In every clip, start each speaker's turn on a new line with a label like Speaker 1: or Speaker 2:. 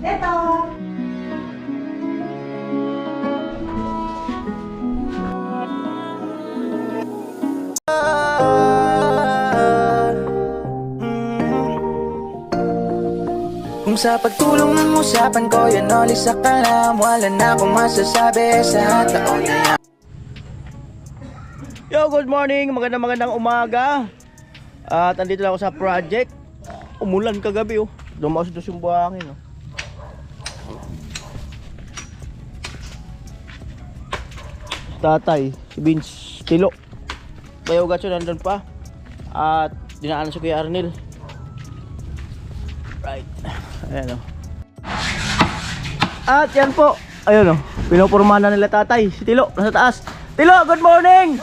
Speaker 1: Eto!
Speaker 2: Kung sa pagtulong ng usapan ko, yan ulit sa kalam. Wala na akong masasabi sa taon na yan.
Speaker 3: Yo, good morning, magandang umaga. At andito lang ako sa project. Umulan kagabi oh. Dumaos doon yung buhangin oh. Tatay, si Vince Tilo. Bayo gatso nandun pa. At dinaanan si Kuya Arnel. Right. Ayan oh. At yan po. Ayun oh. Pinupurma na nila tatay. Si Tilo, nasa taas. Tilo, good morning!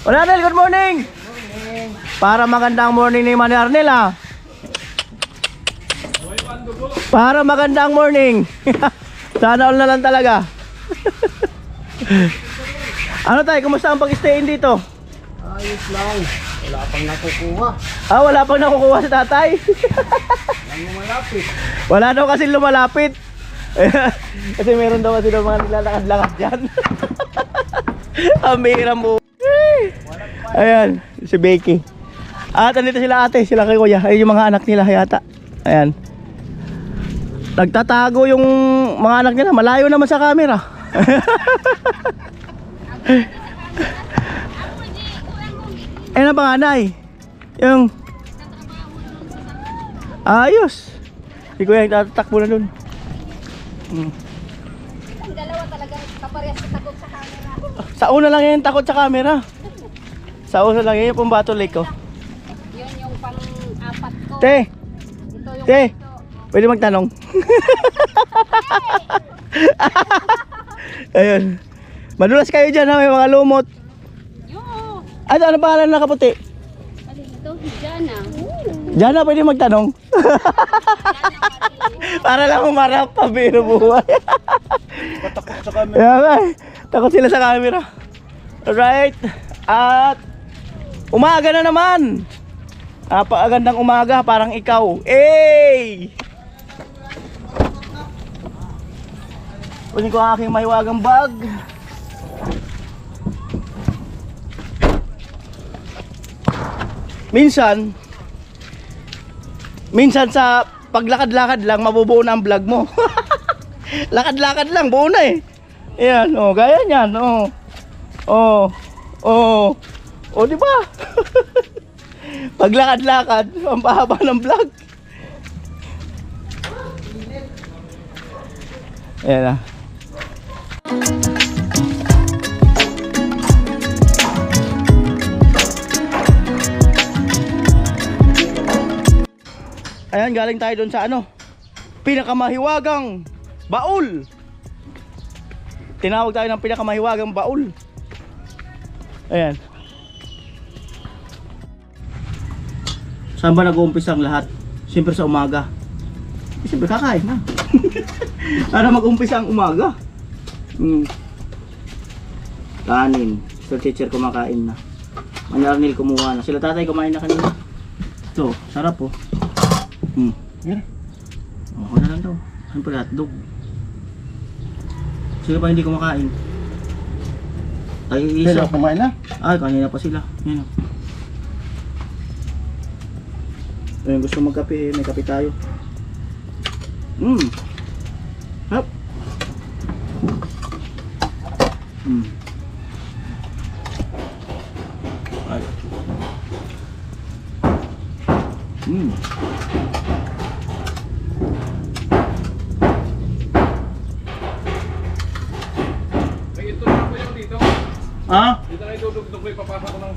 Speaker 3: Wala Arnel, good morning! Para magandang morning ni Manny Arnel ha. Para magandang morning. Sana all na lang talaga. Ano tayo, kumusta ang pag-stayin dito?
Speaker 4: Ayos lang. Wala pang nakukuha.
Speaker 3: Ah, wala pang nakukuha si tatay.
Speaker 4: Ang malapit.
Speaker 3: Wala daw kasi lumalapit. Kasi meron daw kasi mga naglalakad-lakad dyan. Ang bihira mo. Ayan, si Becky. At andito sila ate, sila kay kuya. Ayun yung mga anak nila yata. Ayan. Nagtatago yung mga anak nila. Malayo naman sa camera. Ayun ang panganay. Yung ayos. Si kuya yung tatakbo na dun.
Speaker 1: Ang dalawa talaga kaparehas sa takot sa camera.
Speaker 3: Sa una lang yung takot sa camera. Sa una lang yung pumbato lake ko.
Speaker 1: Yun yung pang-apat ko.
Speaker 3: Te,
Speaker 1: Ito yung
Speaker 3: te,
Speaker 1: ito.
Speaker 3: pwede magtanong. Ayun. Madulas kayo dyan ha, may mga lumot.
Speaker 1: Yo!
Speaker 3: Ano pangalan na nakaputi?
Speaker 1: Ano ito? Jana.
Speaker 3: Diyan na pwede magtanong. Para lang umarap pa, biro buhay.
Speaker 4: Patakot sa camera.
Speaker 3: Kaya nga eh, takot sila sa camera. Alright. At umaga na naman. Napakagandang umaga, parang ikaw. Hey! Kunin ko ang aking mahiwagang bag. Minsan sa paglakad-lakad lang mabubuo na ang vlog mo. Lakad-lakad lang, buo na eh. Ayan, oh, gaya niyan, oh. Oh. Oh. Oh, di ba? Paglakad-lakad, ang pahaba ng vlog. Ayan na. Ayan, galing tayo doon sa ano, pinakamahiwagang baul. Tinawag tayo ng pinakamahiwagang baul. Ayan. Saan ba nag-uumpisa ang lahat? Siyempre sa umaga. Siyempre kakain na. Para mag-umpisa ang umaga. Kanin. Sir teacher kumakain na. Manny Arnel kumuha na. Sila tatay kumain na kanina. Ito, sarap oh. Yan. Ako na lang daw. Ano pala hotdog? Sila pa hindi kumakain. Ay, isa.
Speaker 4: Sila kumain na?
Speaker 3: Ay, kanina pa sila. Yan o. Ayun, gusto magkape, may kape tayo. Hop. Ay. Ah?
Speaker 4: Dito na idudugtog ko ipapasok ko ng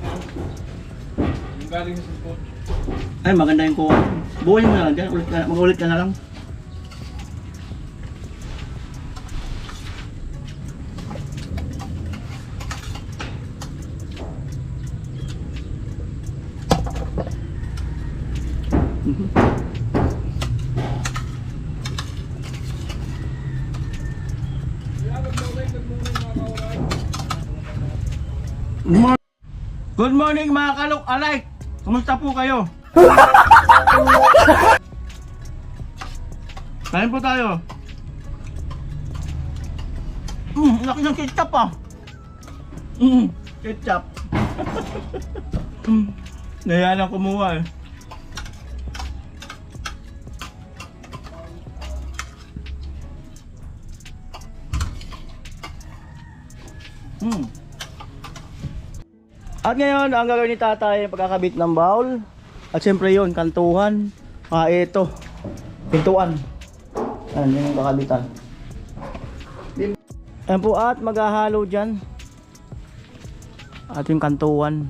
Speaker 4: yung galing sa cellphone.
Speaker 3: Ay, maganda yung kuha. Buhay mo na lang dyan. Mag-ulit ka na lang. Good morning mga kalok-alay. Kumusta po kayo? Kain po tayo. Laki ng ketchup ah. Ketchup. Naya lang kumuha eh. At ngayon, ang gagawin ni tatay ay pagkakabit ng bowl. At siyempre yun, kantuhan. Ito, pintuan. Ayan, yun yung kakabitan. Ayan po, at maghahalo dyan. At yung kantuan.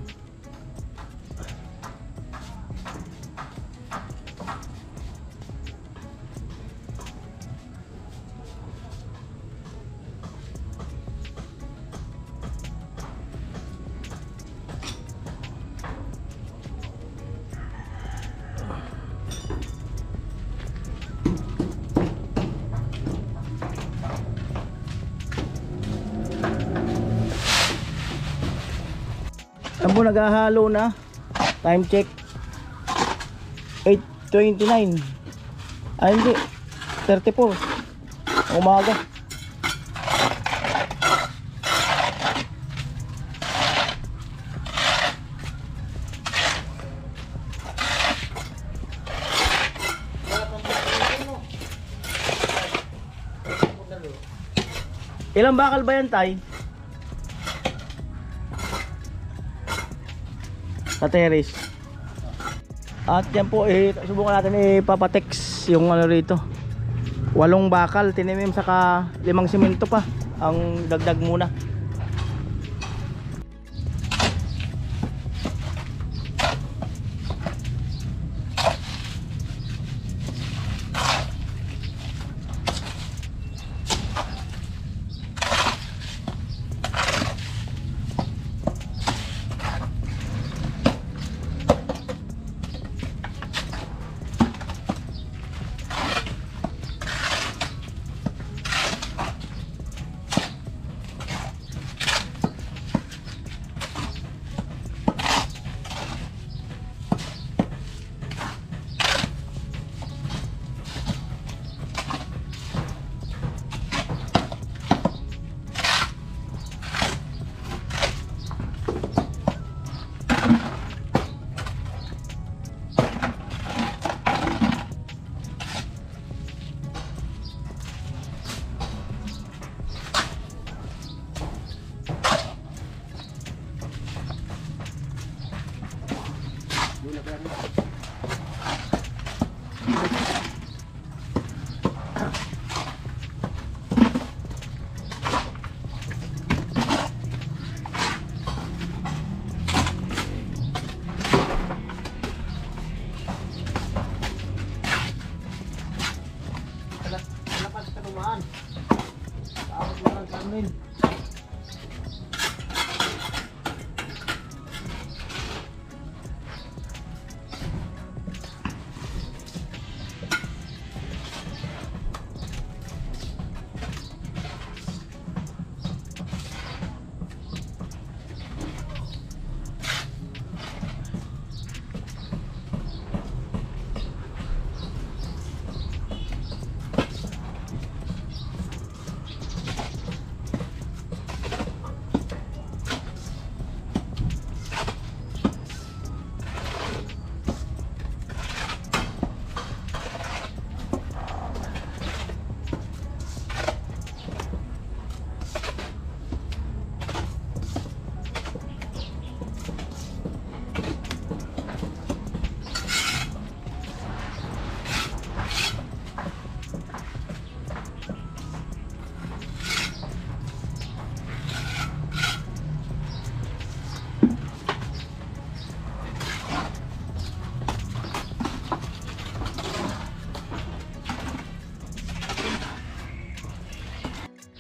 Speaker 3: Ayan po, naghahalo na. Time check 8:29. Ay hindi, 34 umaga. Ilang bakal ba yan, tay? Sa terrace. At yan po, subukan natin ipapatex yung ano rito. 8 bakal, tinimim saka 5 simento pa ang dagdag muna.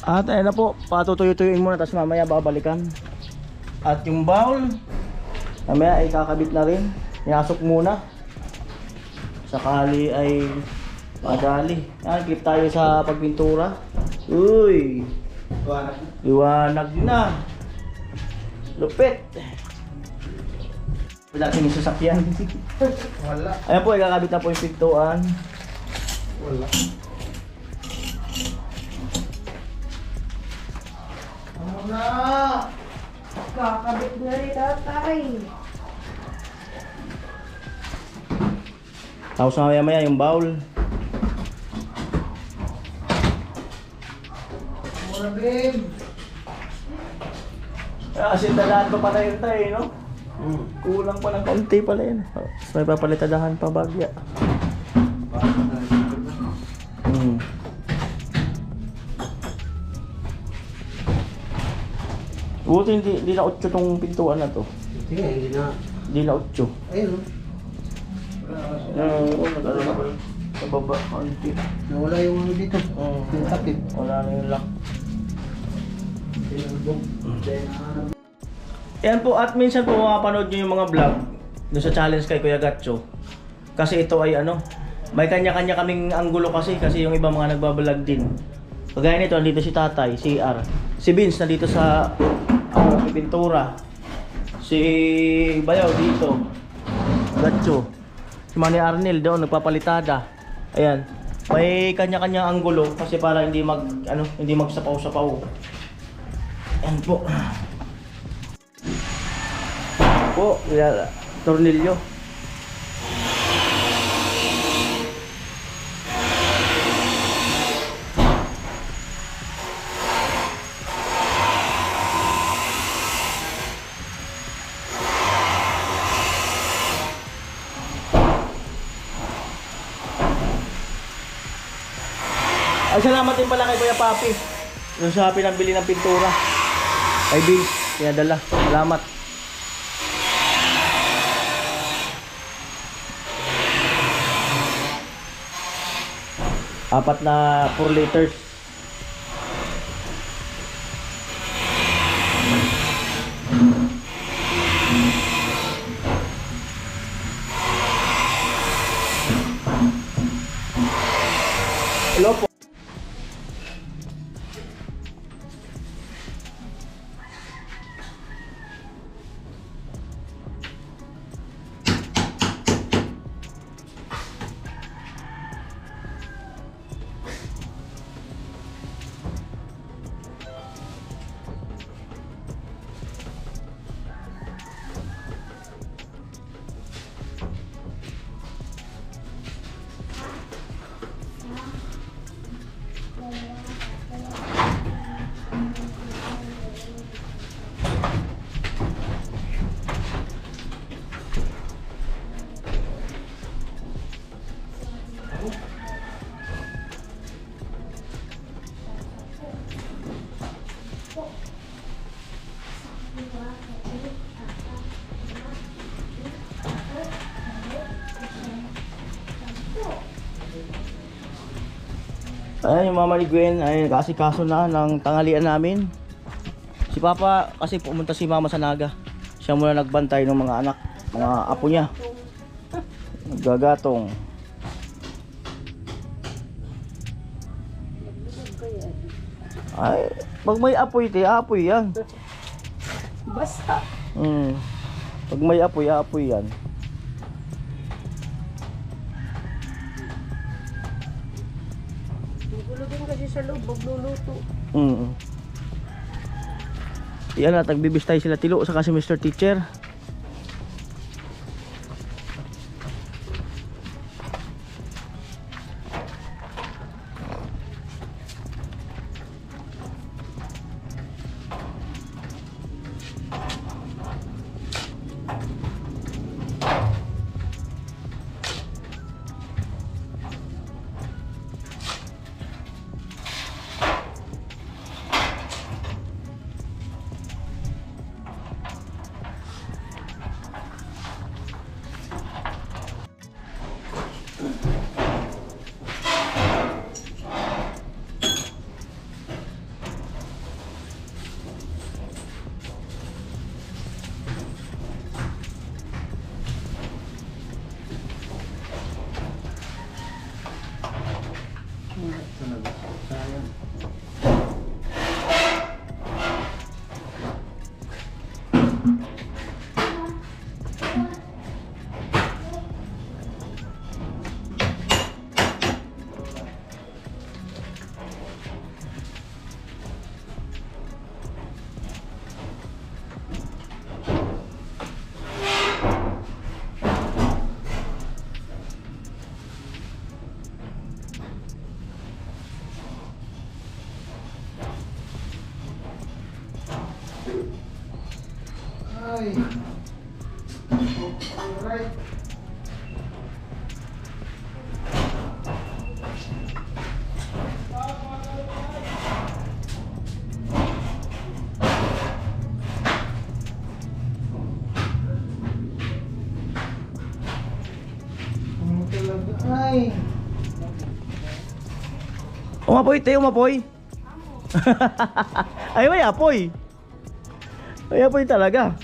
Speaker 3: At ayun na po, patutuyo-tuyuin muna tapos mamaya babalikan. At yung bowl, mamaya ay kakabit na rin. Inasok muna. Sakali ay madali. Yan, clip tayo sa pagpintura. Uy! Liwanag na. Lupit. Wala yung sasakyan.
Speaker 4: Wala.
Speaker 3: Ayan po, ikakabit na po yung pintuan.
Speaker 4: Wala.
Speaker 3: na! Kakabit na rin tatay. Tapos maya yung bowl. Mura, babe. Kasi tadaan pa pala yun tayo, no? Kulang pa ng kaunti pala yun. Tapos may papalitadahan pa bagya. Buti hindi na 8 tong pintuan na to.
Speaker 5: Hindi na.
Speaker 3: Hindi na 8.
Speaker 5: Ayun.
Speaker 3: Nag-ano na pala. Sa baba, kaunti.
Speaker 5: Nawala yung ano dito. Yung takip.
Speaker 3: Wala na yung lock. Yan po, at minsan po makapanood nyo yung mga vlog dun sa challenge kay Kuya Gatcho. Kasi ito ay ano, may kanya-kanya kaming anggulo kasi yung iba mga nagbablog din. Kagaya nito, nandito si Tatay, si R. Si Vince nandito sa pintura. Si Bayaw dito. Gatcho. Si Manny Arnel doon nagpapalitada. Ayan. May kanya-kanya anggulo kasi para hindi hindi magsapaw-sapaw. Ayan po. Po, tornilyo. Ay, salamat din pala kay Kuya Papi. Yung sa pinambili ng pintura. Kay Vince, pinadala. Salamat. Apat na 4 liters. Hello po. Ayan yung mama ni Gwen, ay kasikaso na ng tanghalian namin. Si Papa, kasi pumunta si Mama sa Naga. Siya muna nagbantay ng mga anak, mga apo niya. Naggagatong. Ay, pag may apoy, apoy yan.
Speaker 1: Basta.
Speaker 3: Pag may apoy, apoy yan.
Speaker 1: Gulugin kasi sa loob, magluluto.
Speaker 3: Yan at nagbibistay sila Tilo saka si Mr. Teacher.
Speaker 5: Ay.
Speaker 3: Umapoy, te, umapoy. Ay, may apoy. May apoy talaga.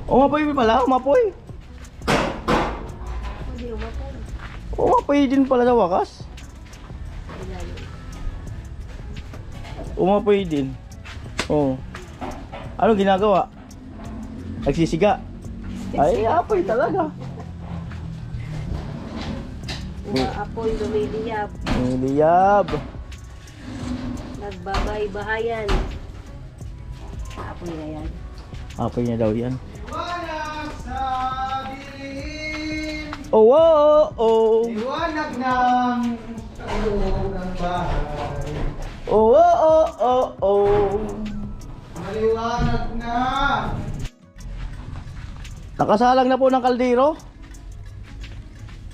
Speaker 3: Umapoy pala, umapoy.
Speaker 1: Hindi umapoy.
Speaker 3: Umapoy din pala sa wakas. Umapoy din. Oo. Ano ginagawa? Nagsisiga. Ay, apoy talaga.
Speaker 1: Umaapoy, lumiliyap.
Speaker 3: Liyab.
Speaker 1: Nagbabay-bahayan. Apoy na yan.
Speaker 3: Apoy niya daw yan.
Speaker 5: Liwanag sa dilim.
Speaker 3: Oh, oh, oh.
Speaker 5: Liwanag ng loob ng bahay.
Speaker 3: Oh, oh, oh, oh, oh.
Speaker 5: Maliwanag na.
Speaker 3: Nakasalang na po ng kaldero.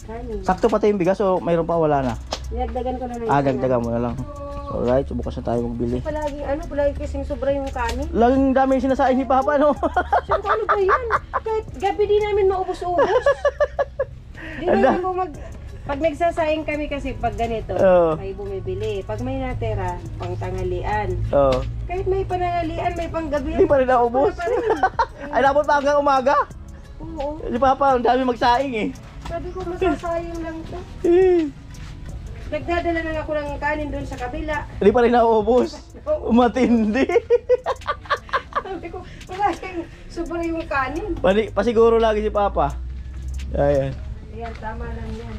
Speaker 1: Kanin.
Speaker 3: Sakto pati yung bigas o mayroon pa, wala na.
Speaker 1: Dinagdagan ko na ng
Speaker 3: Ah,
Speaker 1: isa na.
Speaker 3: dagdagan mo na lang. Alright, so bukas na tayo magbili.
Speaker 1: Palagi kasing sobra yung kanin.
Speaker 3: Laging dami yung sinasain ni Papa, no?
Speaker 1: Siyempre, ano ba yan? Kahit gabi di namin maubos-ubos. Di
Speaker 3: Ala.
Speaker 1: namin mo pag nagsasaing kami kasi pag ganito,
Speaker 3: Oo.
Speaker 1: may bumibili. Pag may natira, pang tanghalian.
Speaker 3: Oo.
Speaker 1: Kahit may panangalian, may panggabi.
Speaker 3: Hindi pa rin naubos.
Speaker 1: Wala pa rin.
Speaker 3: Ay, dapat pa hanggang umaga.
Speaker 1: Oo.
Speaker 3: Si Papa, ang dami magsaing eh.
Speaker 1: Sabi ko, masasayang lang to. Nagdadala na ako ng kanin doon sa kabila.
Speaker 3: Hindi pa rin nauubos. Matindi.
Speaker 1: Sabi ko, palaging sobra yung kanin.
Speaker 3: Pasiguro lagi si Papa. Ayan.
Speaker 1: Ayan, tama lang yan.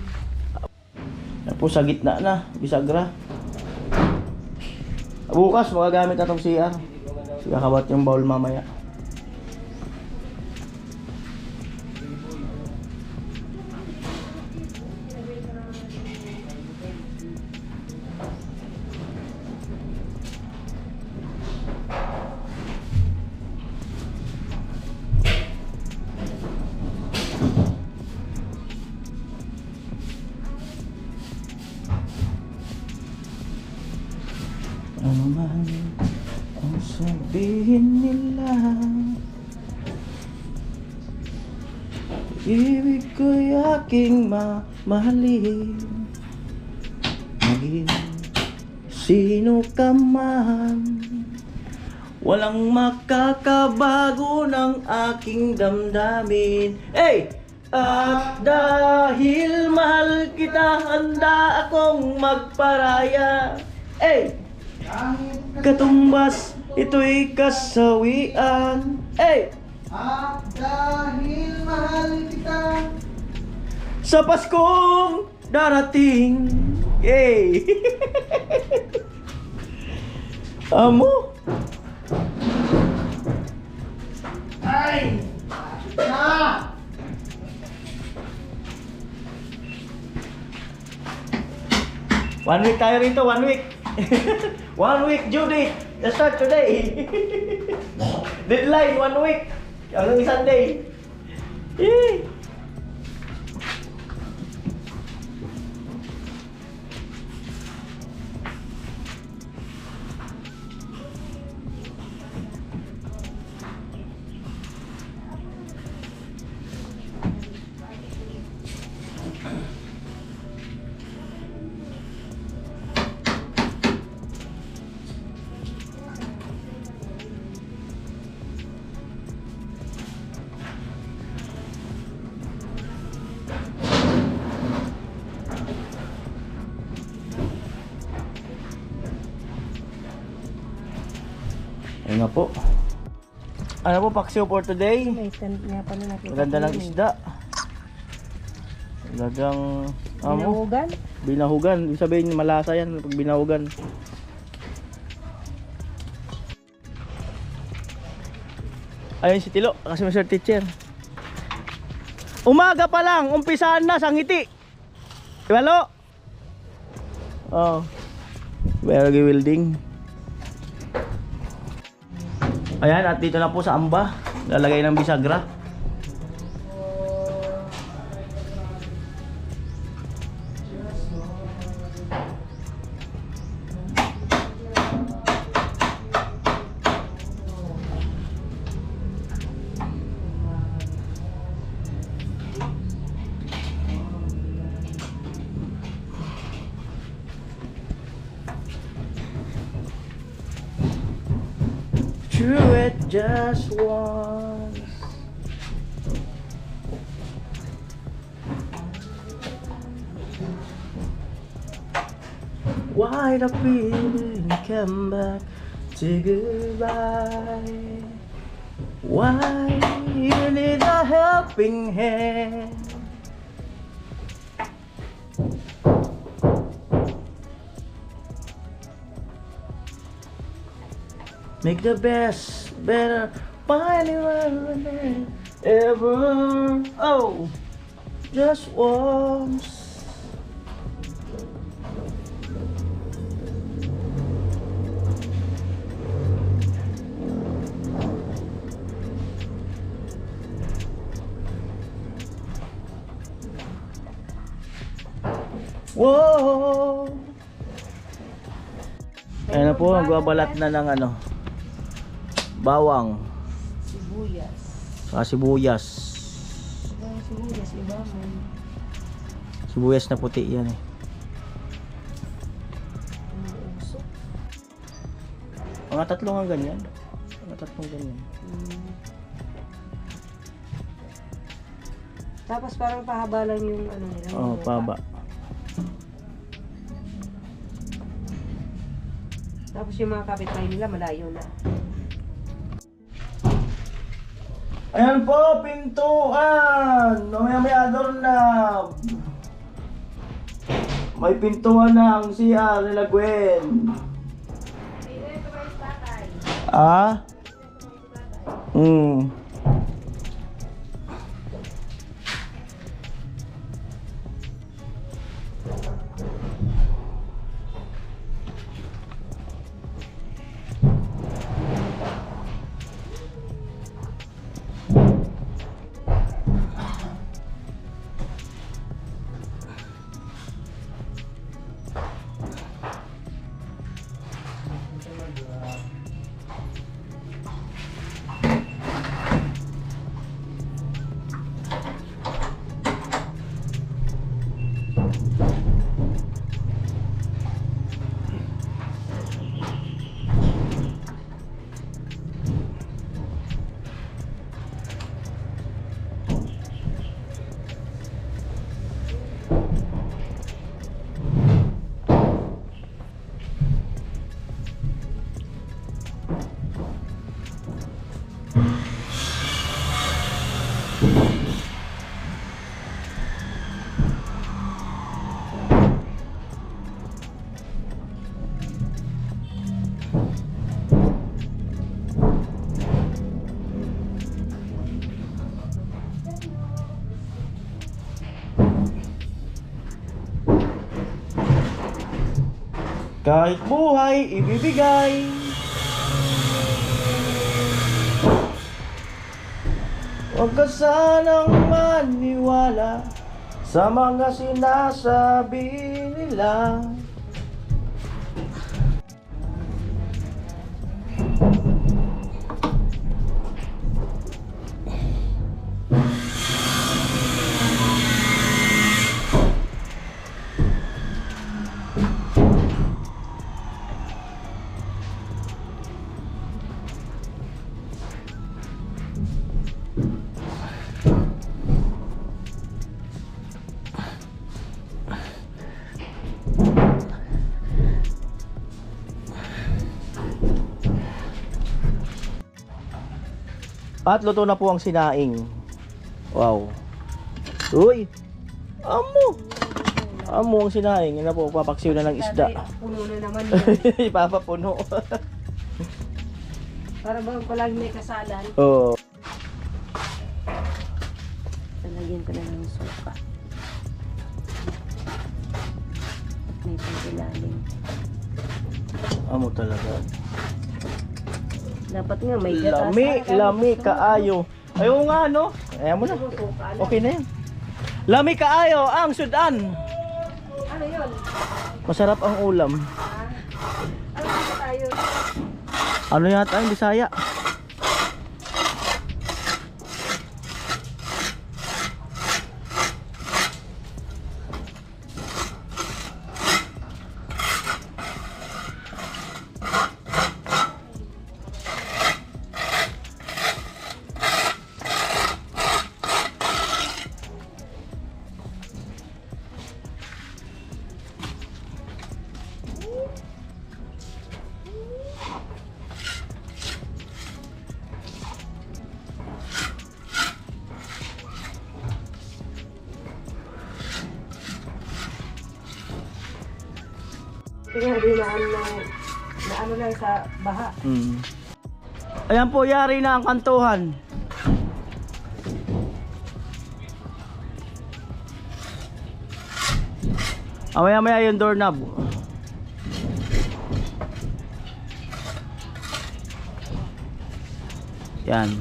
Speaker 3: Yan po sa gitna na, bisagra. Bukas magagamit na itong CR. Kakabot yung bowl mamaya. Ano man ang sabihin nila, ibig ko'y aking mamahalin. Maging sino ka man, walang makakabago ng aking damdamin. Hey! At dahil mahal kita, handa akong magparaya. Hey! Katumbas, ito'y kasawian. Hey!
Speaker 5: At dahil mahal kita.
Speaker 3: Sa Paskong darating. Hey! Amo?
Speaker 5: Ay! Na!
Speaker 3: 1 week tayo rito, 1 week. 1 week due date. Let's start today. Deadline, 1 week. Hanggang isang day. Yay! po. Ano po, paksiw for today?
Speaker 1: May stand nga pala nakita.
Speaker 3: Maganda ng isda. Talagang
Speaker 1: Binahugan?
Speaker 3: binahugan. Ibig sabihin malasa yan pag binahugan. Ayun si Tilo, kasi Mr. Teacher. Umaga pa lang, umpisaan na sa ngiti. Ibalo. Oh. Very welding. Ayan, at dito na po sa amba. Lalagay ng bisagra. Do it just once. Why the feeling come back to goodbye? Why you need a helping hand? Make the best better, find it right ever. Oh, just once. Whoa. Ayan na po, magbabalat na ng ano, bawang,
Speaker 1: Sibuyas.
Speaker 3: sibuyas.
Speaker 1: Sibuyas, iba man.
Speaker 3: Sibuyas na puti yan eh.
Speaker 1: Uso.
Speaker 3: Mga tatlong ang ganyan. Mga tatlong ganyan.
Speaker 1: Tapos parang pahaba lang yung ano nila.
Speaker 3: Oo,
Speaker 1: yung
Speaker 3: paba.
Speaker 1: Tapos yung mga kapitbahay nila malayo na.
Speaker 3: Ayan po, pintuan. Mamaya doon na. May pintuan na ang CR nila Gwen. Ah? Kahit buhay, ibibigay. Huwag ka sanang maniwala sa mga sinasabi nila. At luto na po ang sinaing. Wow. Uy! Amo! Amo ang sinaing. Yan na po, papaksiw na ng isda.
Speaker 1: Sabi, puno na naman yun.
Speaker 3: Ipapapuno.
Speaker 1: Para bang palagi may kasalan.
Speaker 3: Oo.
Speaker 1: Talagyan ko na ng suka. At may pang-ilalim.
Speaker 3: Amo talaga.
Speaker 1: Dapat nga may gatas.
Speaker 3: Lami kaayo. Ayaw nga no? Ayaw mo na. Okay na yan. Lami kaayo ang sudan.
Speaker 1: Ano yun?
Speaker 3: Masarap ang ulam.
Speaker 1: Ano ba tayo?
Speaker 3: Ano yata ang Bisaya?
Speaker 1: Kaya rin na ano lang sa baha.
Speaker 3: Ayan po, yari na ang kantuhan. Maya yung doorknob. Yan.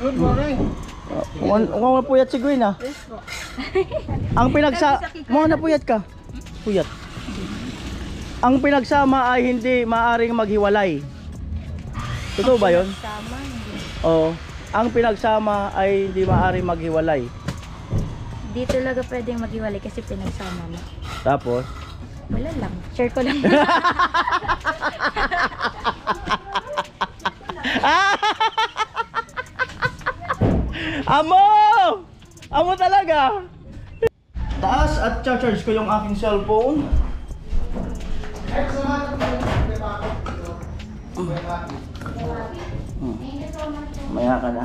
Speaker 5: Good morning.
Speaker 3: Kung puyat si Gwen ah. Ang mo na puyat ka. Puyat. Ang pinagsama ay hindi maaring maghiwalay. Totoo ba 'yon?
Speaker 6: Sama, hindi.
Speaker 3: Oo. Ang pinagsama ay hindi maaring maghiwalay.
Speaker 6: Di talaga pwedeng maghiwalay kasi pinagsama mo.
Speaker 3: Tapos
Speaker 6: Wala lang. Share ko lang.
Speaker 3: Amo! Amo talaga! Taas at charge ko yung aking cellphone. Maya ka na.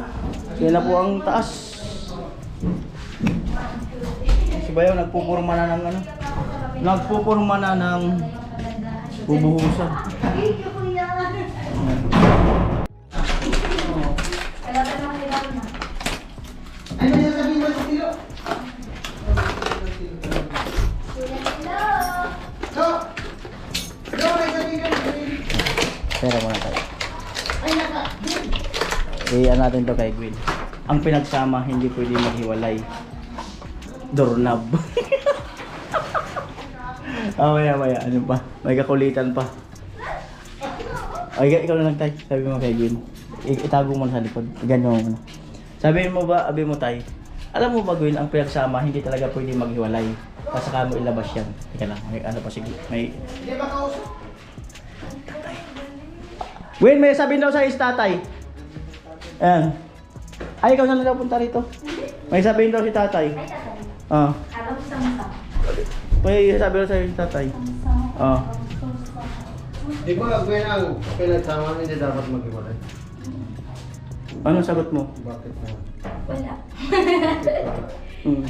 Speaker 3: Yan na po ang taas. Si Bayaw nagpupurma na ng ano? Nagpupurma na ng bubuhusan.
Speaker 5: Ano yung sabihin mo sa tilo? So, may sabihin ka.
Speaker 3: Pera muna tayo.
Speaker 5: Ay, naka.
Speaker 3: Iyan natin to kay Gwen. Ang pinagsama hindi pwede maghiwalay. Doorknob. Maya. Ano pa? May kakulitan pa. Ay, ikaw na lang tayo. Sabi mo kay Gwen. Itago mo na sa likod. Ganyan mo na. Sabihin mo ba, abi mo tayo. Alam mo ba Gwen, ang pinagsama hindi talaga pwede maghiwalay. Kasi saka mo ilabas yan. Teka lang, may ano pa sige. May...
Speaker 5: Hindi ba kausap?
Speaker 3: Gwen, may sabihin daw sa tatay. Ayan. Ay, ikaw na lang punta rito. May sabihin daw si tatay.
Speaker 6: Ay, tatay.
Speaker 3: Ah.
Speaker 6: Alam mo sama-sama.
Speaker 3: May sabi daw sa tatay. Ah.
Speaker 5: Di ba, Gwen, ang pinagsama hindi dapat mag-iwalay?
Speaker 3: Anong sagot mo?
Speaker 5: Bakit naman?
Speaker 6: Wala.
Speaker 3: Hmm.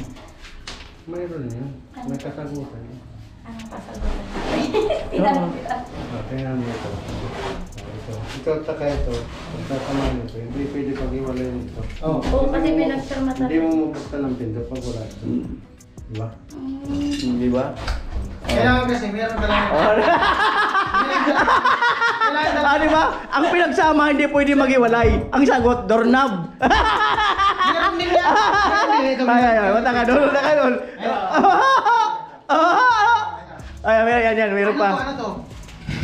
Speaker 5: Mayroon yun. May kasagutan yun.
Speaker 6: Anong kasagutan natin? Tinanong kita.
Speaker 5: Tingnan mo ito. Ito. Ikaw taka ito. Pagkasama nito. Hindi pwede pag-iwalay nito.
Speaker 6: Oo, kasi pinagsama
Speaker 5: Hindi
Speaker 6: tayo.
Speaker 5: mo mabuksan ng pinto pag wala ito. Diba?
Speaker 3: Di ba?
Speaker 5: Kailangan kasi meron ka lang.
Speaker 3: Ah, di ba? Ang pinagsama hindi pwede maghiwalay. Ang sagot, doorknob.
Speaker 5: Meron din yan.
Speaker 3: Ay, mata ka doon, mata ka doon. Ay, yan, meron pa.
Speaker 5: Ano to?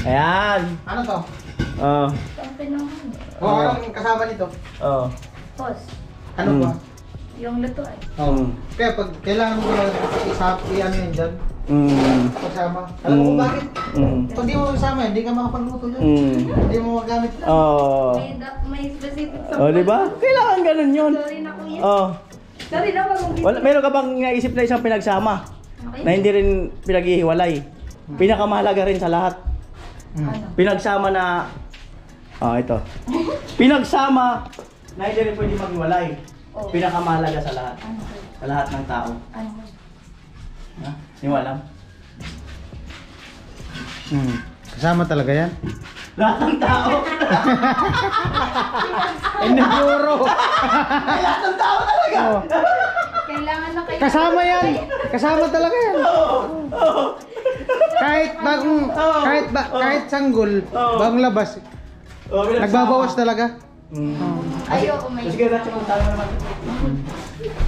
Speaker 3: Ayan.
Speaker 5: Ano to?
Speaker 3: Oh.
Speaker 6: Open naman.
Speaker 5: O, anong kasama nito?
Speaker 3: Oh.
Speaker 6: Pause.
Speaker 5: Ano ba?
Speaker 6: Yung luto ay.
Speaker 5: Kaya pag kailangan mo lang i-ano yun dyan, pagsama. Alam mo kung bakit? Pag di mo kasama, hindi ka makapagluto dyan. Hindi mo magamit yan.
Speaker 3: Oh.
Speaker 6: May specific sa
Speaker 3: Oh, di ba? Kailangan ganun yun.
Speaker 6: Sorry na kuya.
Speaker 3: Oh.
Speaker 6: Sorry na kung
Speaker 3: Meron ka bang naisip na isang pinagsama?
Speaker 6: Okay.
Speaker 3: Na hindi rin pinaghihiwalay? Pinakamahalaga rin sa lahat.
Speaker 6: Ano?
Speaker 3: Pinagsama na... ito. Pinagsama na hindi rin pwede maghiwalay.
Speaker 6: Oh.
Speaker 3: Pinakamahalaga sa lahat.
Speaker 6: Ano?
Speaker 3: Sa lahat ng tao.
Speaker 6: Ano?
Speaker 3: Ha? Hindi mo alam?
Speaker 5: Kasama talaga yan.
Speaker 3: Lahat ng tao.
Speaker 5: Iniguro.
Speaker 3: Lahat ng tao talaga.
Speaker 5: Oh.
Speaker 6: Kailangan na kayo.
Speaker 5: Kasama yan. Kasama talaga yan. Kahit sanggol, bagong labas, nagbabawas talaga.
Speaker 6: Ayoko may.
Speaker 3: Sige, Ratcho, kung tayo naman.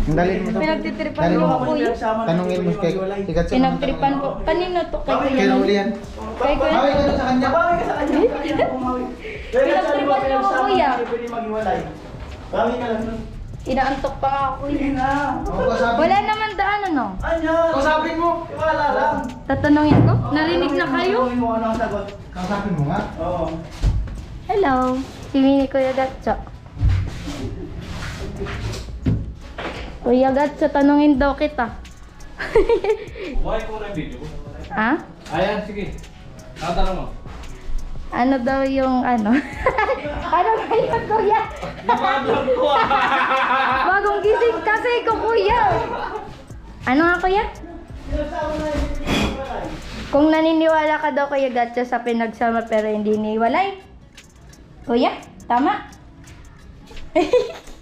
Speaker 5: Ang dalin mo to.
Speaker 6: Pinagtitripan
Speaker 5: Dali
Speaker 6: mo
Speaker 5: mo.
Speaker 6: ako kuya.
Speaker 5: Tanungin mo kay Tigat sa
Speaker 6: Pinagtripan ko. Kanino to? Kay
Speaker 5: Kay
Speaker 6: kuya.
Speaker 5: Julian.
Speaker 6: Kay kuya.
Speaker 5: Bawi ka doon sa kanya.
Speaker 3: Bawi ka sa kanya.
Speaker 6: Pinagtripan mo ako, kuya.
Speaker 3: Pwede maghiwalay. Bawi ka lang nun.
Speaker 6: Inaantok pa nga ako
Speaker 3: Sige
Speaker 6: kuya.
Speaker 3: na.
Speaker 6: Wala naman daan ano.
Speaker 3: Anyan.
Speaker 5: Kausapin mo.
Speaker 3: Wala lang.
Speaker 6: Tatanungin ko? Narinig na kayo?
Speaker 3: Tanungin mo ano ang sagot.
Speaker 5: Kausapin mo nga.
Speaker 3: Oo.
Speaker 6: Hello. Si Kuya Gatso. Kuya Gatso, tanungin daw kita.
Speaker 4: Buhay ko na yung video.
Speaker 6: Ha?
Speaker 4: Ayan, sige. Tatanong mo.
Speaker 6: Ano daw yung ano? Ano ba yun, kuya?
Speaker 4: Namadlang ko
Speaker 6: Bagong gising kasi ko, kuya. Ano nga, kuya? Kung naniniwala ka daw, Kuya Gatso, sa pinagsama pero hindi niwalay. Kuya, tama?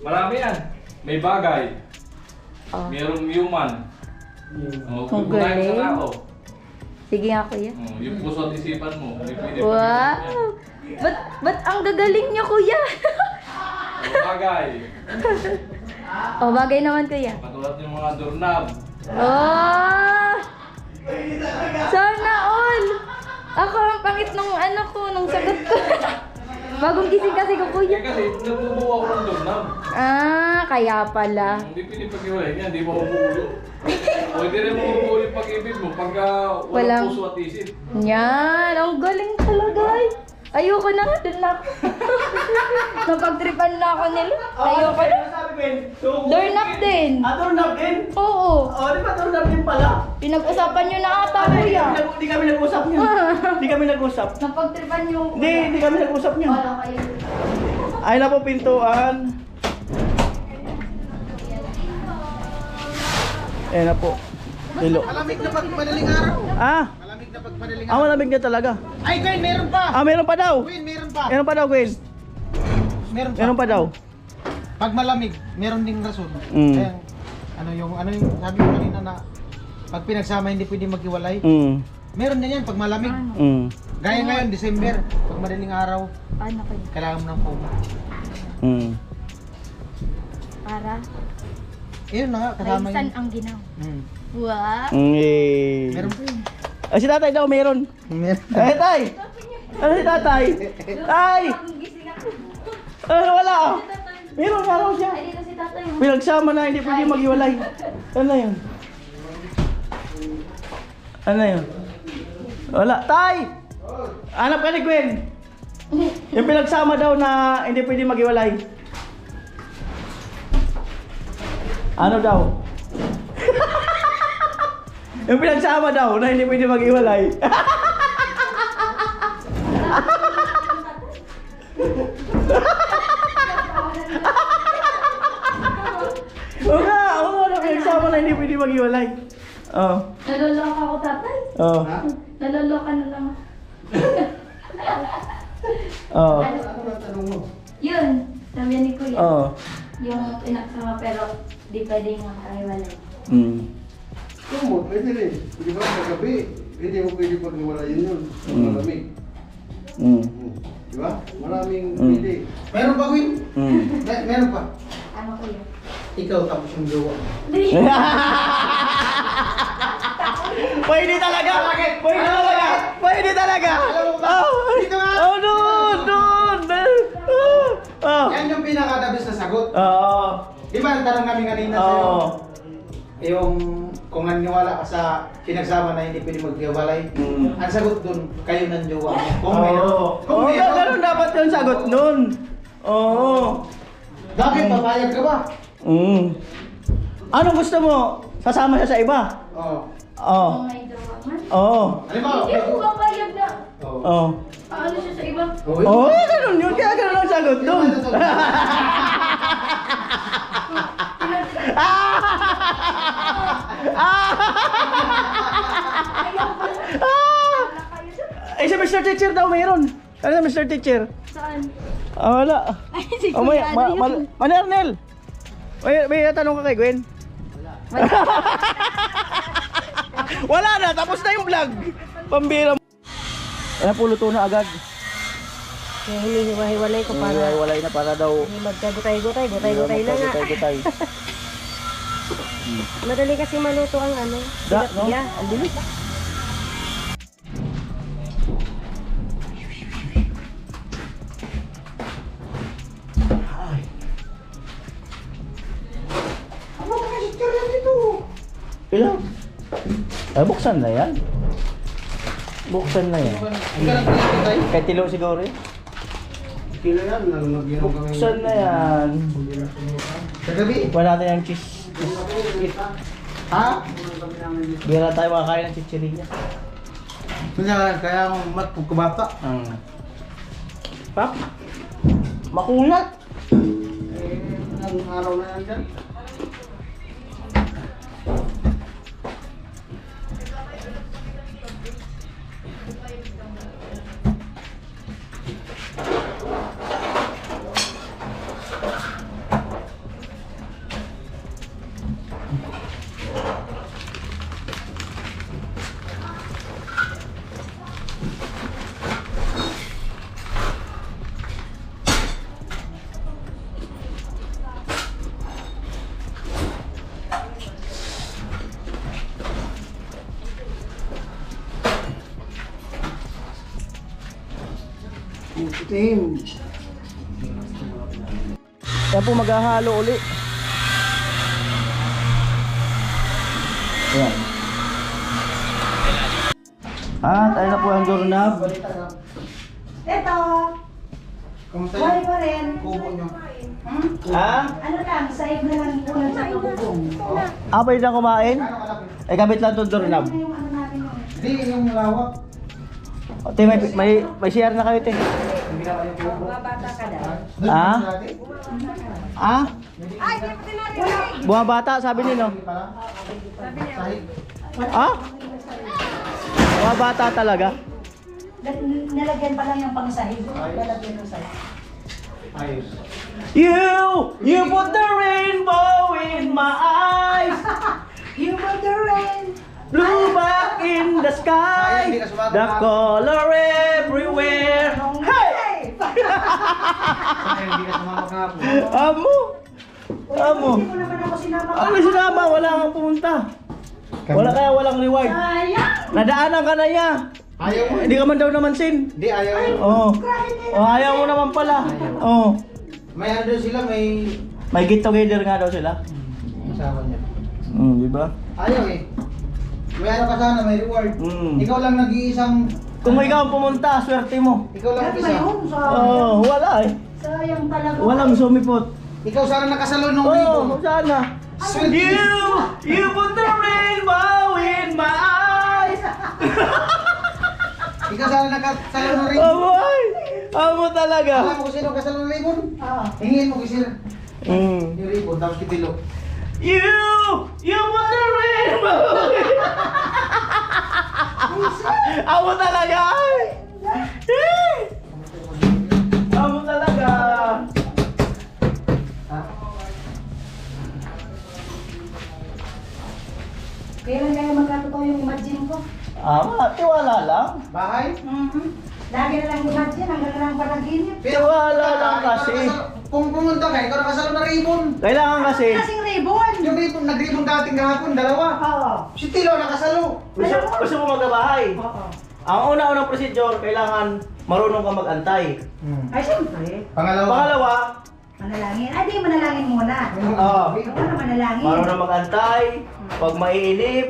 Speaker 4: Marami yan. May bagay.
Speaker 6: Oh.
Speaker 4: Merong human.
Speaker 6: Ang
Speaker 4: Kung
Speaker 6: galing.
Speaker 4: sa tao.
Speaker 6: Sige nga, kuya.
Speaker 4: Yung puso at isipan mo. Hindi pwede
Speaker 6: Wow! Ba't ang gagaling niya, kuya?
Speaker 4: Bagay.
Speaker 6: Oh, bagay naman, kuya.
Speaker 4: Katulad yung mga doorknob.
Speaker 6: Oh! Sana all! Ako ang pangit nung ano ko, nung sagot ko. Bagong gising kasi ko, kuya.
Speaker 4: Kasi nagbubuo ako ng doorknob.
Speaker 6: Ah, kaya pala.
Speaker 4: Hindi pwede pag-iwalay niya. Hindi mo mabubuo. Pwede rin mabubuo yung pag-ibig mo pagka walang
Speaker 6: Walang-
Speaker 4: puso at isip.
Speaker 6: Yan, ang galing talaga. Ayoko na, dun na ako. Napagtripan na ako nila. Ayoko na.
Speaker 3: Sabi ko yun.
Speaker 6: Doorknob din.
Speaker 3: Doorknob din?
Speaker 6: Oo.
Speaker 3: Di ba doorknob din pala?
Speaker 6: Pinag-usapan nyo na ata, kuya.
Speaker 3: Hindi kami nag-usap niya. Hindi kami nag-usap.
Speaker 6: Napagtripan nyo.
Speaker 3: Hindi kami nag-usap niya.
Speaker 6: Wala kayo.
Speaker 3: Ay na po pintuan. Ayan na po. Tilo.
Speaker 5: Malamig na pag madaling araw.
Speaker 3: Malamig na pag madaling araw. Malamig na talaga.
Speaker 5: Ay, Gwen, meron pa.
Speaker 3: Meron pa daw.
Speaker 5: Gwen, meron pa.
Speaker 3: Meron pa daw, Gwen.
Speaker 5: Meron pa.
Speaker 3: Meron pa daw.
Speaker 5: Pag malamig, meron ding rason.
Speaker 3: Mm.
Speaker 5: Kaya, ano yung sabi ko kanina na pag pinagsama hindi pwede maghiwalay. Meron na yan pag malamig. Gaya ngayon, December, pag madaling araw,
Speaker 6: Paano kayo?
Speaker 5: kailangan mo ng foam.
Speaker 6: Para?
Speaker 5: Ayun na nga, kasama
Speaker 6: Raisan
Speaker 5: yun.
Speaker 6: ang ginaw.
Speaker 5: Mm.
Speaker 6: Wow!
Speaker 5: Meron pa yun.
Speaker 3: Si tatay daw meron.
Speaker 5: Meron.
Speaker 3: Tay! Ano si tatay? Tay! Wala. Meron nga raw siya.
Speaker 6: Ay, dito si tatay mo.
Speaker 3: Pinagsama na hindi pwede maghiwalay. Ano yun? Ano yun? Wala. Tay! Hanap ka ni Gwen. Yung pinagsama daw na hindi pwede maghiwalay. Ano daw? Yung pinagsama daw na hindi pwede maghiwalay. Oo nga, na pinagsama na hindi pwede maghiwalay. Oo.
Speaker 6: Naloloka ako, tatay.
Speaker 3: Oo.
Speaker 6: Naloloka na lang.
Speaker 3: Oo.
Speaker 6: Yun, sabi ni kuya.
Speaker 3: Oo.
Speaker 6: Yung pinagsama pero di pwedeng makahiwalay.
Speaker 7: Oo, pwede rin. Di ba, sa gabi, hindi mo pwede pag-iwalayin yun. Malamig. Di ba? Maraming pwede.
Speaker 5: Meron pa, Gwen? Meron pa.
Speaker 6: Ano kuya?
Speaker 5: Ikaw tapos yung jowa.
Speaker 3: Pwede talaga! Pwede talaga! Pwede talaga!
Speaker 5: Dito nga!
Speaker 3: Oh, doon! Doon! Oh!
Speaker 5: Yan yung pinaka-dabis na sagot.
Speaker 3: Oo.
Speaker 5: Di ba, tanong namin kanina
Speaker 3: Oo.
Speaker 5: sa'yo, yung kung naniniwala ka sa pinagsama na hindi pwede maghiwalay, ang sagot dun, kayo ng jowa mo. Kung meron. Kung
Speaker 3: Oo,
Speaker 5: meron.
Speaker 3: ganun dapat yung sagot nun. Oo.
Speaker 5: Bakit papayag ka ba?
Speaker 3: Ano gusto mo? Sasama siya sa iba?
Speaker 5: Oo.
Speaker 3: Oo.
Speaker 6: Kung may jowa
Speaker 3: Oo.
Speaker 5: Halimbawa,
Speaker 6: Hindi ako papayag na.
Speaker 3: Oo.
Speaker 6: Paano siya sa iba?
Speaker 3: Oo, ganun yun. Kaya ganun ang sagot doon. Ay, sa Mr. Teacher daw mayroon. Ano sa Mr. Teacher?
Speaker 6: Saan?
Speaker 3: Ah, wala.
Speaker 6: Ay, siguro
Speaker 3: Oh, may,
Speaker 6: ano yun?
Speaker 3: Manernel. May tanong ka kay Gwen? Wala na, tapos na yung vlog. Pambira mo. Ayan po, luto na agad.
Speaker 1: Kaya hinihiwa-hiwalay ko para
Speaker 3: Walay na para daw.
Speaker 1: hindi magkagutay-gutay. Gutay-gutay na nga.
Speaker 3: Gutay.
Speaker 1: Madali kasi maluto ang ano.
Speaker 3: Da, no?
Speaker 1: tilapia.
Speaker 3: Ang bilis.
Speaker 5: Ano ka kasi lang dito?
Speaker 3: Ilan? Ay, buksan na yan. Buksan na yan.
Speaker 5: Hindi ka lang pinito tayo?
Speaker 3: Kay Tilo siguro eh.
Speaker 7: Kilo yan, nalunod kami.
Speaker 3: Buksan na yan.
Speaker 5: Kagabi?
Speaker 3: Wala natin yung cheese.
Speaker 5: Ha?
Speaker 3: Bira tayo makakain ng chichirilla.
Speaker 5: Kaya akong matpagkabata.
Speaker 3: Pap? Makulat!
Speaker 7: Ang araw na yan dyan. Team.
Speaker 3: Yan po maghahalo uli. Ayan. At ayun na po ang doorknob.
Speaker 1: Eto,
Speaker 5: Kamusta
Speaker 1: buhay
Speaker 5: yung
Speaker 1: pa rin.
Speaker 5: kubo nyo?
Speaker 3: Ha?
Speaker 1: Ano lang, save na lang kulang sa kabubong.
Speaker 3: Ah, pwede na kumain?
Speaker 5: Kano kalaki?
Speaker 3: Ay, kabit lang itong doorknob.
Speaker 1: Yung ano natin yun.
Speaker 5: Hindi, yung lawak.
Speaker 3: O, te, may share na kayo, te.
Speaker 5: Hindi na kayo kubo.
Speaker 1: Mga bata ka daw.
Speaker 5: Doon
Speaker 3: Ah?
Speaker 5: dati?
Speaker 3: Ah?
Speaker 1: Ay, di pa tinarinig.
Speaker 3: Buhabata, sabi nila.
Speaker 5: Hindi pala? Sahig.
Speaker 3: Ah? Buhabata talaga.
Speaker 1: Nalagyan pa lang yung pangsahig. Lalagyan ng sahig.
Speaker 5: Ayos.
Speaker 3: You put the rainbow in my eyes.
Speaker 1: You put the rain.
Speaker 3: Blue back in the sky. The color everywhere. Hey!
Speaker 5: Ay, hindi ka sumama kahapon.
Speaker 3: Amo! Amo!
Speaker 1: Hindi mo naman ako sinama.
Speaker 3: Ano sinama? Wala kang pumunta. Wala kaya walang reward.
Speaker 1: Sayang.
Speaker 3: Nadaanan ka na niya.
Speaker 5: Ayaw mo?
Speaker 3: Hindi ka man daw namansin.
Speaker 5: Hindi, ayaw mo.
Speaker 3: Oo. Oh, ayaw mo naman pala. Oo.
Speaker 5: May ano doon sila, may
Speaker 3: May get together nga daw sila.
Speaker 5: kasama niya.
Speaker 3: Di ba?
Speaker 5: Ayaw eh. May ano ka sana, may reward. Ikaw lang nag-iisang...
Speaker 3: Kung ikaw ang pumunta, swerte mo.
Speaker 5: Ikaw lang
Speaker 1: Yan
Speaker 5: isa.
Speaker 1: ba yun?
Speaker 3: Oo, wala eh.
Speaker 1: Sayang talaga.
Speaker 3: Walang sumipot.
Speaker 5: Ikaw sana nakasalo ng
Speaker 3: Oo,
Speaker 5: ribbon.
Speaker 3: sana.
Speaker 5: Swerte.
Speaker 3: You put the rainbow in my eyes.
Speaker 5: Ikaw sana nakasalo ng ribbon.
Speaker 3: Amoy! Amo talaga.
Speaker 5: Alam mo kung sino kasalo ng ribbon?
Speaker 1: Oo.
Speaker 5: Hingin mo kay sir.
Speaker 3: Mm.
Speaker 5: Yung ribbon, tapos kitilo.
Speaker 3: You put the rainbow. Amo talaga. Amo talaga.
Speaker 1: Kailan kaya magkatotoo yung imagine ko?
Speaker 3: Tiwala lang.
Speaker 5: Bahay?
Speaker 1: Lagi na lang imagine, hanggang na lang panaginip.
Speaker 3: Tiwala lang kasi.
Speaker 5: Kung pumunta ka, ikaw nakasalo ng ribbon.
Speaker 3: Kailangan kasi.
Speaker 1: Kasing ribbon.
Speaker 5: Yung ribbon, nag-ribbon dating kahapon, dalawa.
Speaker 1: Oo.
Speaker 5: Si Tilo nakasalo.
Speaker 3: Gusto mo magkabahay.
Speaker 1: Oo.
Speaker 3: Ang una-unang procedure, kailangan marunong ka mag-antay.
Speaker 1: Ay, siyempre.
Speaker 3: Pangalawa,
Speaker 1: Manalangin. Ay, di, manalangin muna.
Speaker 3: Oo.
Speaker 1: Ano na manalangin?
Speaker 3: marunong mag-antay. Pag maiinip,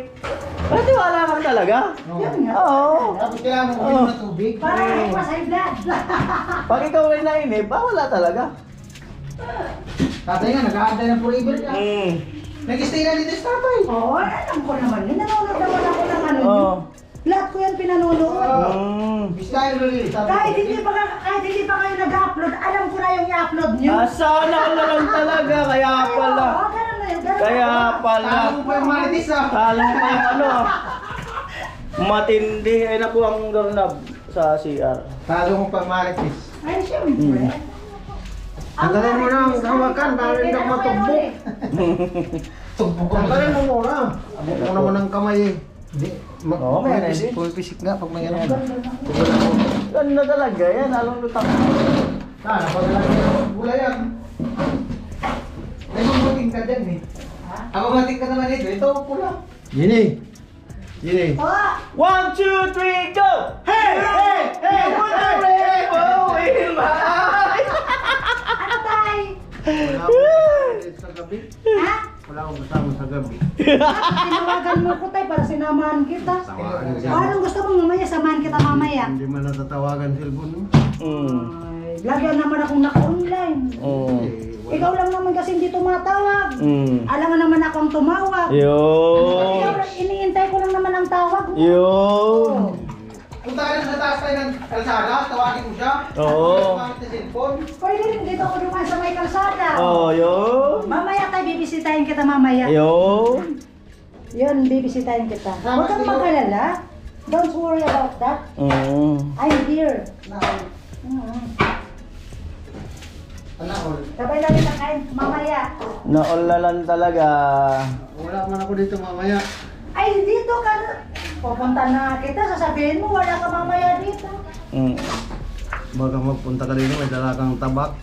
Speaker 3: tiwala ka talaga.
Speaker 1: Yan nga.
Speaker 3: Oo.
Speaker 5: Tapos kailangan mo uminom ng tubig.
Speaker 1: Para may pa high blood.
Speaker 3: Pag ikaw rin nainip, wala talaga.
Speaker 5: Tatay nga, nag-aantay ng forever niya. Nag-stay na dito sa tatay.
Speaker 1: Oo, alam ko naman. Nanonood naman ako ng ano
Speaker 3: Oo.
Speaker 1: yun. Lahat ko yan pinanonood.
Speaker 5: Style release.
Speaker 1: Kahit hindi pa kayo nag-upload, alam ko na yung i-upload nyo.
Speaker 3: Sana all na lang talaga, kaya pala.
Speaker 1: Oo, ganun na yun. Ganun
Speaker 3: Kaya
Speaker 1: na.
Speaker 3: pala.
Speaker 5: Talo pa yung maritis ah.
Speaker 3: Talo pa yung ano. Matindi. Ay naku ang doorknob sa CR.
Speaker 5: Talo mo pa maritis.
Speaker 1: Ay, siyempre.
Speaker 5: Tanggalin mo na ang hawakan para hindi ako matumbok. Tanggalin mo muna. Abot mo naman ang kamay eh. Hindi.
Speaker 3: Oo, may
Speaker 5: Pumipisik, pumipisik nga pag may ano.
Speaker 3: Ganda talaga yan. Along lutak.
Speaker 5: Napadala niya. Wala yan. May mabuting ka dyan eh. Ako mating ka naman ito. Ito pula. Yini. Yini.
Speaker 3: 1, 2, 3, go! Hey! Hey! Hey! What a rainbow in my eyes!
Speaker 1: Ano tay?
Speaker 5: Wala akong sa gabi.
Speaker 1: Ha?
Speaker 5: Wala akong kasama sa gabi.
Speaker 1: Tinawagan mo ko tay para sinamahan kita. Anong gusto mo mamaya? Samahan kita mamaya.
Speaker 5: Hindi man natatawagan cellphone mo.
Speaker 1: Ay, lagyan naman akong naka-online. Ikaw lang naman kasi hindi tumatawag. Alam nga naman ako ang tumawag. Ikaw, iniintay ko lang naman ang tawag mo.
Speaker 3: Yun.
Speaker 5: Kung tayo sa taas tayo ng kalsada, tawagin mo siya.
Speaker 3: Oo.
Speaker 5: Gamit na cellphone.
Speaker 1: Pwede rin dito ako dumaan sa may kalsada.
Speaker 3: Oh, yun.
Speaker 1: Mamaya tayo bibisitahin kita mamaya.
Speaker 3: Yun.
Speaker 1: Yun, bibisitahin kita. Huwag kang mag-alala. Don't worry about that. I'm here.
Speaker 5: Panahol.
Speaker 1: Sabay lang kita kain mamaya.
Speaker 3: Naulalan talaga.
Speaker 5: Wala man ako dito mamaya.
Speaker 1: Ay, dito ka. Pupunta na kita. Sasabihin mo, wala ka mamaya dito.
Speaker 5: Baga magpunta ka dito, may dala kang tabak.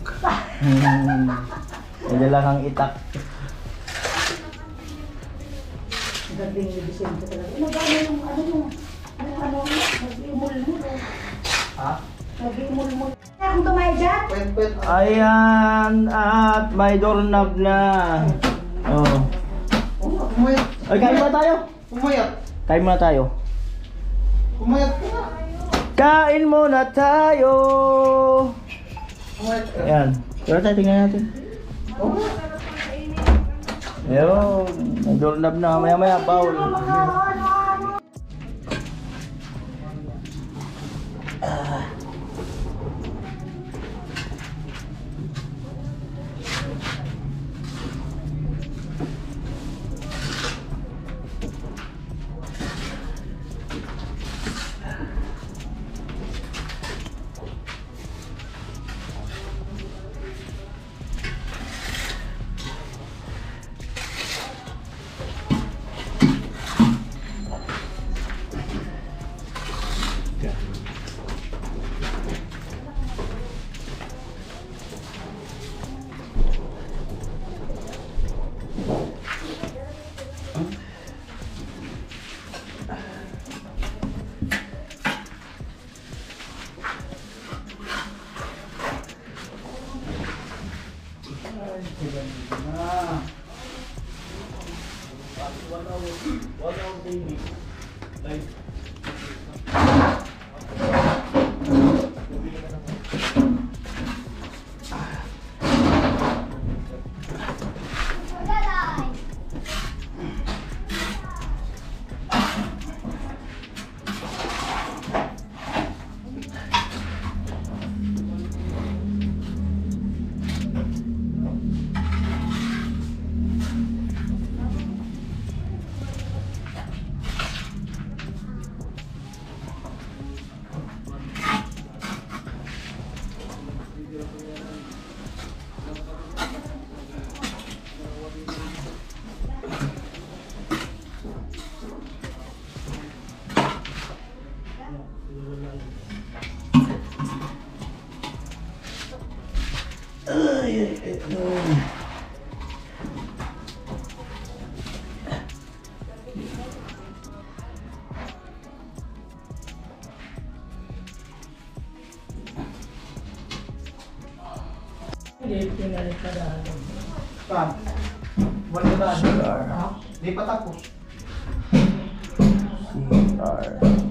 Speaker 3: May dala kang itak.
Speaker 1: Ang ganding ni Vicente talaga. Ano ba yung nag-imul-mul?
Speaker 5: Ha?
Speaker 1: Nag-imul-mul. Kung tumayo dyan?
Speaker 5: Pwet-pwet.
Speaker 3: Ayan. At may doorknob na. Oh.
Speaker 5: Umayat.
Speaker 3: Ay, kain muna tayo.
Speaker 5: Umayat.
Speaker 3: Kain muna tayo.
Speaker 5: Umayat ka na.
Speaker 3: Kain muna tayo.
Speaker 5: Umayat ka.
Speaker 3: Ayan. Pero tayo, tingnan natin. Ayun. May doorknob na. Maya-maya, Paul.
Speaker 5: Saan? Wala na. Di pa tapos.
Speaker 3: CR.